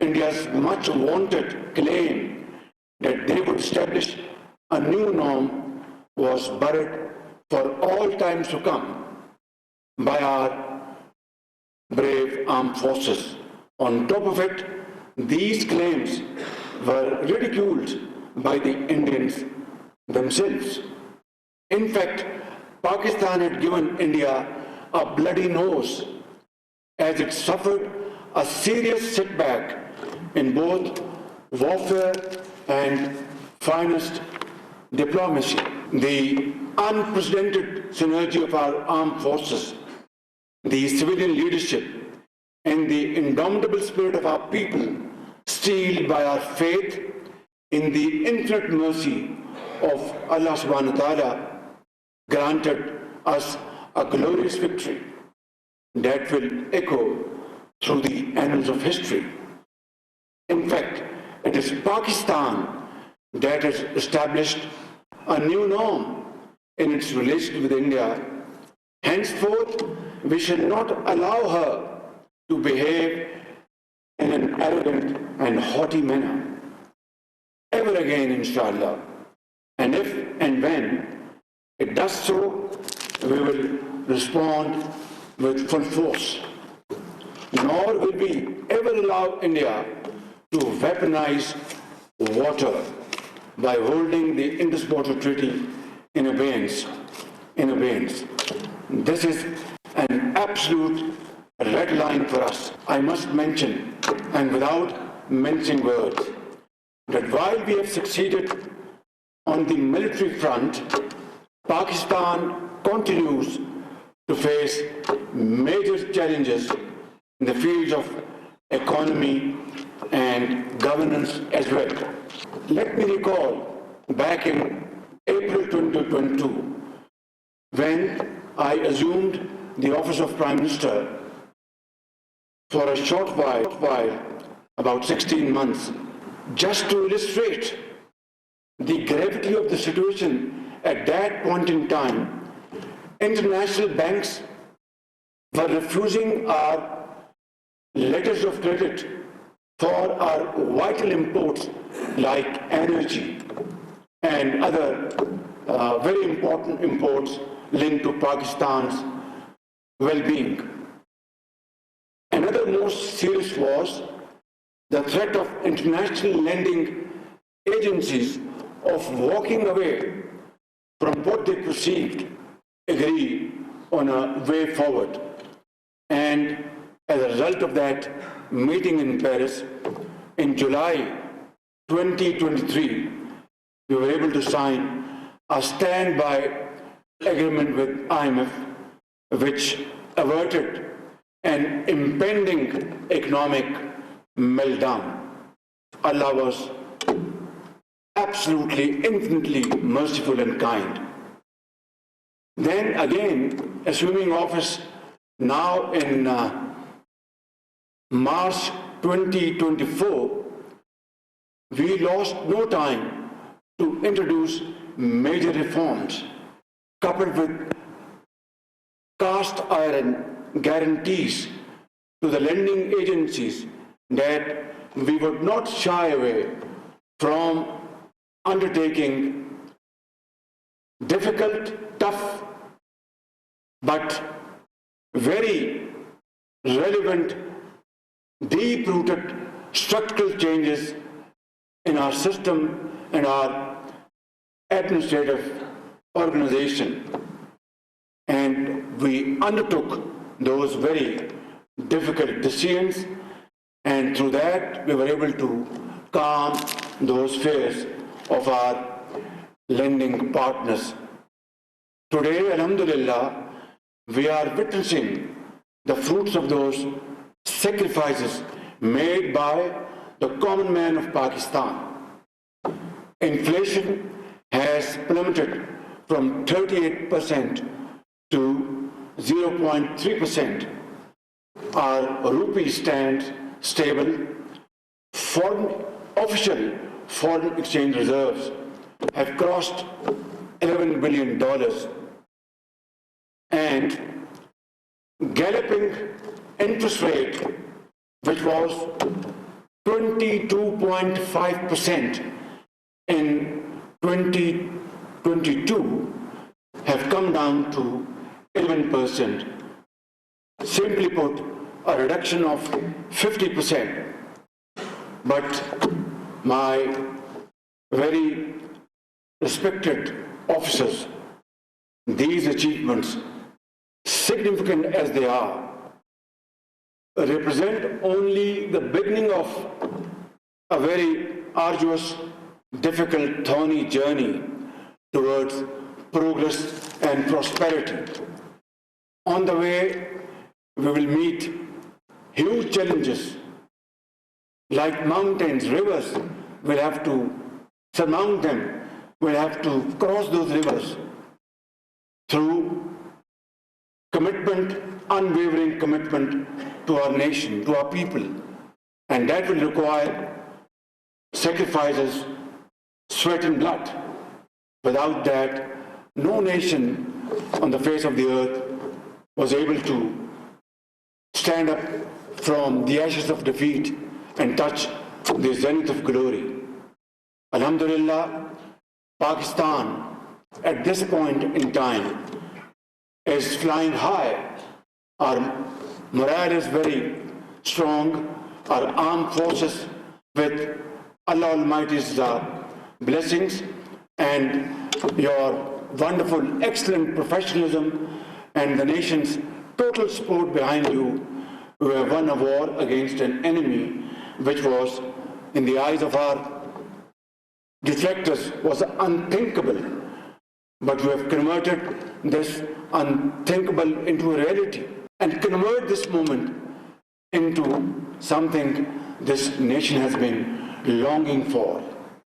India's much wanted claim that they would establish a new norm was buried for all times to come by our brave armed forces. On top of it, these claims were ridiculed by the Indians themselves. In fact, Pakistan had given India a bloody nose as it suffered a serious setback in both warfare and finest diplomacy. The unprecedented synergy of our armed forces, the civilian leadership, and the indomitable spirit of our people, steeled by our faith in the infinite mercy of Allah subhanahu wa ta'ala, granted us a glorious victory that will echo through the annals of history. In fact, it is Pakistan that has established a new norm in its relationship with India. Henceforth, we shall not allow her to behave in an arrogant and haughty manner ever again, inshallah. And if and when it does so, we will respond with full force. Nor will we ever allow India to weaponize water by holding the Indus Water Treaty in abeyance. This is an absolute red line for us. I must mention, and without mincing words, that while we have succeeded on the military front, Pakistan continues to face major challenges in the fields of economy and governance as well. Let me recall back in April 2022, when I assumed the office of Prime Minister for a short while, about 16 months, just to illustrate the gravity of the situation at that point in time. International banks were refusing our letters of credit for our vital imports like energy and other very important imports linked to Pakistan's well-being. Another most serious was the threat of international lending agencies of walking away from what they perceived agree on a way forward. And as a result of that meeting in Paris, in July 2023, we were able to sign a standby agreement with IMF, which averted an impending economic meltdown. Allah was absolutely, infinitely merciful and kind. Then again, assuming office now in March 2024, we lost no time to introduce major reforms, coupled with cast iron guarantees to the lending agencies that we would not shy away from undertaking difficult, tough, but very relevant, deep-rooted structural changes in our system and our administrative organization. And we undertook those very difficult decisions, and through that we were able to calm those fears of our lending partners. Today, alhamdulillah, we are witnessing the fruits of those sacrifices made by the common man of Pakistan. Inflation has plummeted from 38% to 0.3%. Our rupee stands stable. Official foreign exchange reserves have crossed $11 billion, and galloping interest rate, which was 22.5% in 2022 have come down to 11%. Simply put, a reduction of 50%. But my very respected officers, these achievements, significant as they are, represent only the beginning of a very arduous, difficult, thorny journey towards progress and prosperity. On the way, we will meet huge challenges like mountains, rivers. We'll have to surmount them. We'll have to cross those rivers through commitment, unwavering commitment to our nation, to our people. And that will require sacrifices, sweat and blood. Without that, no nation on the face of the earth was able to stand up from the ashes of defeat and touch the zenith of glory. Alhamdulillah, Pakistan at this point in time is flying high. Our morale is very strong. Our armed forces, with Allah Almighty's blessings and your wonderful, excellent professionalism and the nation's total support behind you, we have won a war against an enemy which was, in the eyes of our detractors, was unthinkable. But we have converted this unthinkable into a reality and convert this moment into something this nation has been longing for.